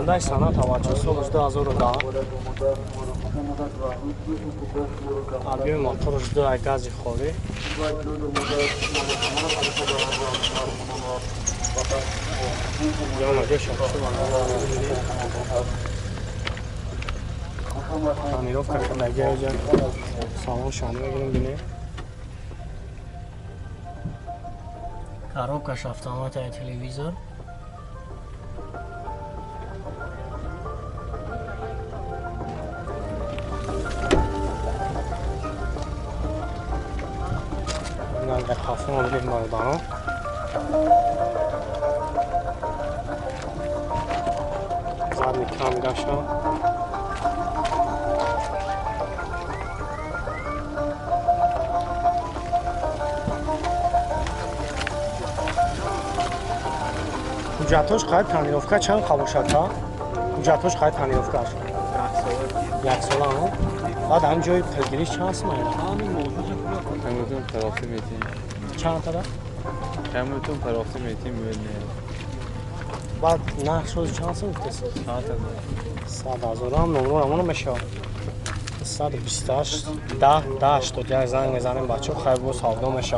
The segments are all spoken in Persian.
Hyundai Sonata Vacho Sol 2010. Объем мотора 2 гази холи. Тонировка кардагия ҷа салон шона мегирем бинем. Коробкаш автомата телевизор. در کافه ما بریم باردارم زدنی کم گشتم حجتاش قاید تنیروفکه چند خباشد ها؟ حجتاش قاید تنیروفکهش؟ یک ساله هم؟ بعد هم جای پلگیریش چند هست مایده؟ همین همتون پرافته میتیم چند تا ده؟ همتون پرافته میتیم بعد نقش روز چند سال بکسی؟ 100,000 هم نمرو همونو میشه 128 10 81 زنگ میزنیم بچه خیلی بود سابدو میشه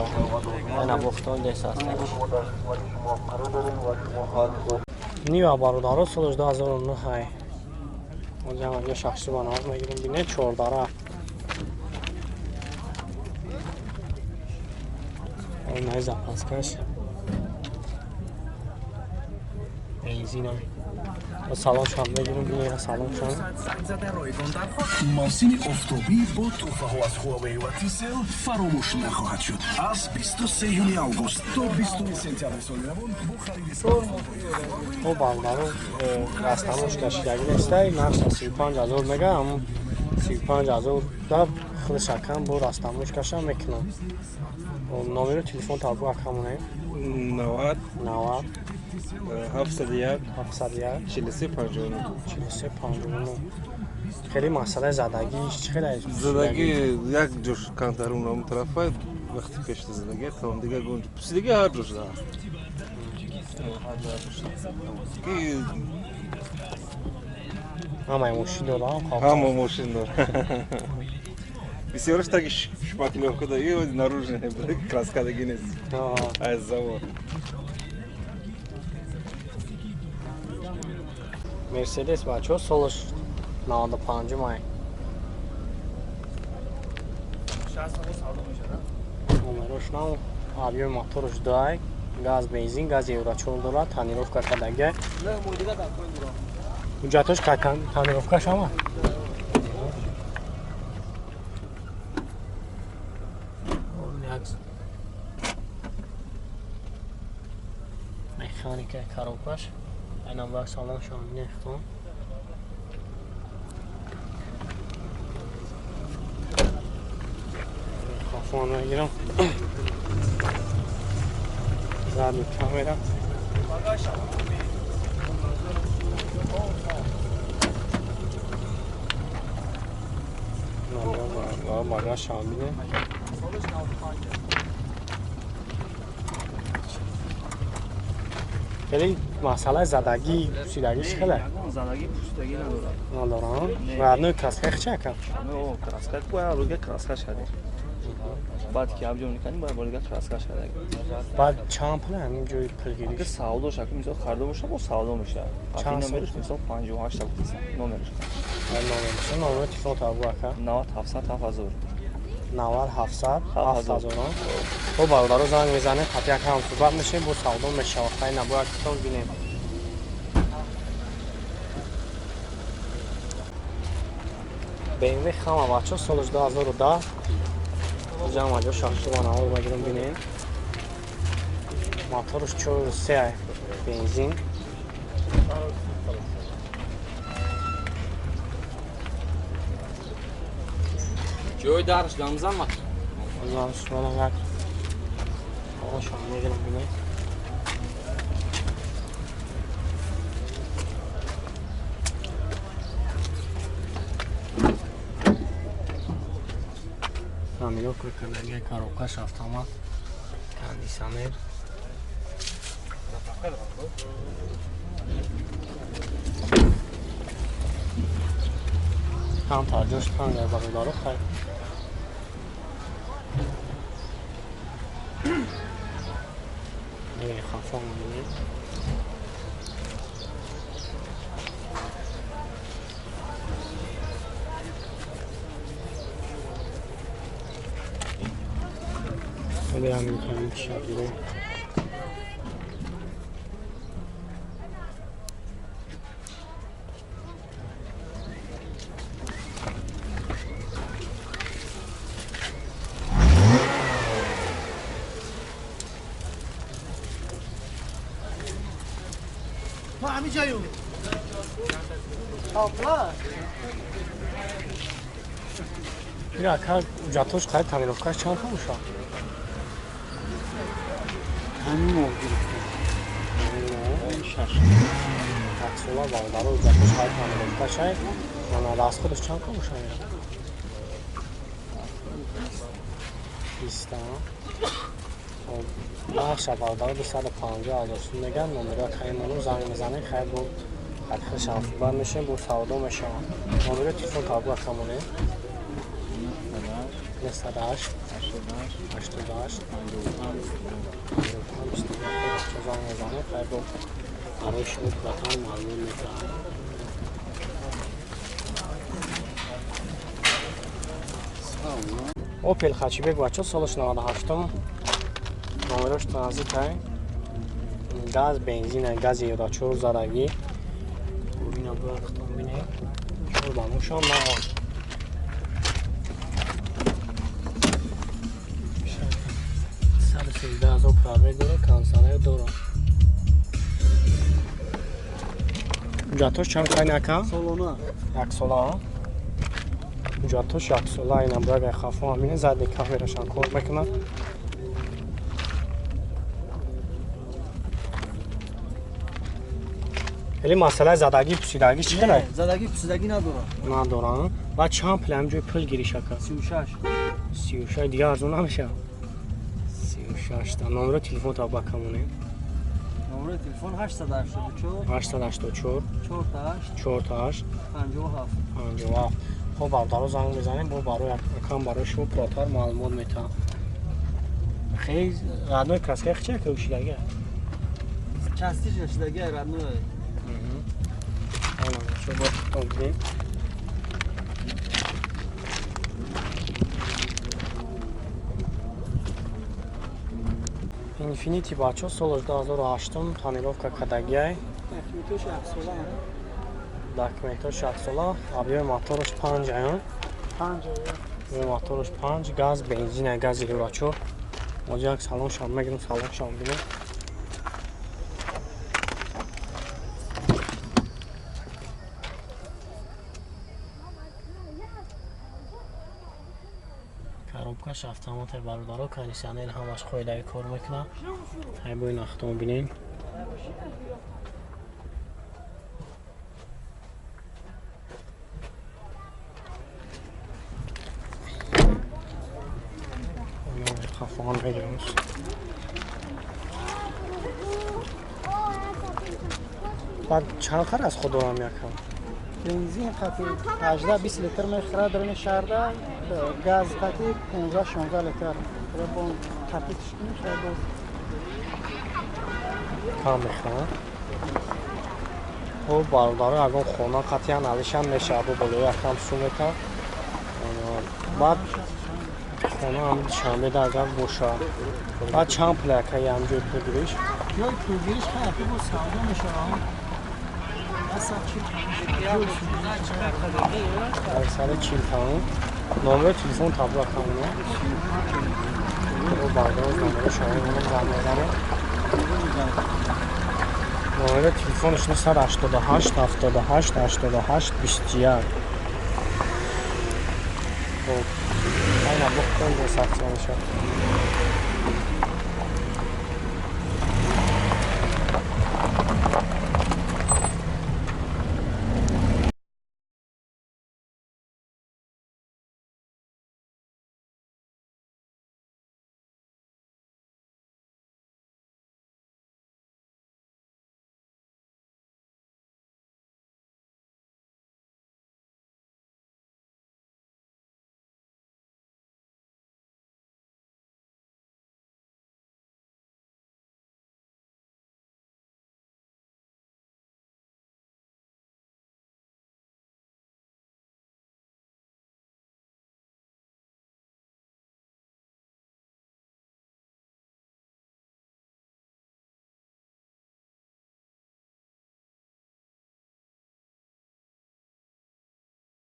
این ابوختان دیست هست نیو بارودارو سالش 2009 های اونجا هم شخصی بانهاز میگیریم بینه 14 این زپاسکش بنزین هم سالن شام بگیریم بینه سالن شام ماشین آفتابی با تحفه‌ها از هواوی و تیسل فراموش نخواهد شد. از 23 آگوست تا 20 سپتامبر سال روان با خرید او بالدارو راستموش کشیدگی نیسته نقش 35,000 میگه اما 35,000 دا خود شکم با راستموش کشم میکنم نامیر تلفن تابو اکامونه 90 90 701 43 59 43 59 خیلی مسئله زدگیش خیلی زدگی یک جور کانترون اون طرفه وقتی کشت زدگی تمام دیگه گونج پس دیگه هر روز داره کی همه ماشین دارم همه ماشین داره بسیارش таки шпаклевка да и наружная краска да гинес а завод Mercedes бачо солош 95 май 60 саудо мешада номерош нам объем моторш 2 газ бензин газ евро 4 доллар тонировка кардагия не модига да кон дро ҳуҷҷатош кайтан тонировка шама механика коробкаш айнам ва салон шамин нехтон кафон мегирам задни камера багаж шамине خیلی مسئله زدگی پوسیدگیش خیلی زدگی پوسیدگی ندارم و نوع کراسکه چه کم؟ نوع کراسکه باید روی کراسکه شده بعد که ابجام میکنیم باید روی کراسکه شده بعد چند پله همین جوی پلگیریش؟ اگه سعودو شکل میشه خرده باشه با سعودو میشه چند نمرش میشه 58 تا بودیسن نمرش نمره تیفون تا بو اکا 90 700 7000 90 700 7000 خب برادر زنگ میزنه حتی یک هم صحبت میشه با سعودو میشه و خیلی نباید کتون بینیم BMW خامه بچه سالش 2010 جمع اجا شخصی بانه ها بگیرم بینیم موتورش 43 بنزین جوی درش لمزن ما درش بانه یک آقا شما میگیرم بینیم Amigo, creo que le había carocas hasta más. Candy Samer. هم ترجمش هم در باقی داره خیلی دیگه خفا می‌بینید برم میکنم شبیه ما همین جایو آبلا میره که جاتوش خیلی تمیروفکاش چند تا موشا همین موجود این شش اکسولا باردارو جاتوش خیلی تمیروفکاش هست من راست خودش چند تا موشا میره 20 تا بخش باردارو 250 داشتون میگن نمره خیلی منو زنگ میزنه خیلی بود خیلی شانسبر میشه بود سعودو میشه نمره تلفن تابلو کمونه 208 88 برای شما بطن معلوم میکنم اوپل خچیبک بچه سالش 98 نمرش ترانزیت های گاز بنزین گاز یوراتور زارگی اینا براختم بینه شور بانوشان نهان 113 پرابه داره کانسانه داره جاتوش چند خیلی نکن؟ سالونا یک سالا جاتوش یک سالا این برای خفا همینه زده کامیرشان کار بکنن ولی مسئله زدگی پسیدگی چی کنه؟ زدگی پسیدگی ندارن و چند پلم جوی پل گیری شکر 36 دیگه ارزون نمیشه 36 تا نمره تلفن تا بکمونه نمره تلفن 884 884 48 48 57 57 خب بردارو زنگ بزنیم با برای اکم برای شما پراتر معلومات میتونم خیلی رادنوی کسکه چه که اوشیدگه چستیش رشدگی رادنوی آنها چه با تنبیم Infinity бачо солош 2008 тонировка кадагиай документош 60 объеми моторош 5 аён моторош 5 газ бензин газ еврачо моҷак салон шам мегирам салон шам бинем коробкаш автомати бародаро кондиционер ҳамаш қоидаи кор мекунад ҳай бо ин автомобилем хафон мегирамш баъд чанд хар аз худ дорам якам بنزین قطعی 18-20 لیتر میخوره درون شهرده گاز قطعی 15-16 لیتر با قطعی تشکیل میشه باز کم میخوام خب برداره اگه خونه قطعا علیشان میشه ابو بلوی اکم سو میکن بعد خونه هم شنبه در اگر باشه بعد چند پلکه یه همجور پلگیریش یا پولگیریش خیلی با سعوده میشه اصلا سر 40 تومن نمره تلفن تابلو کنه و بردار نمره شما زنگ بزنه نمره تلفنش 188 78 88 21 خب این ابو خون به سخت میشه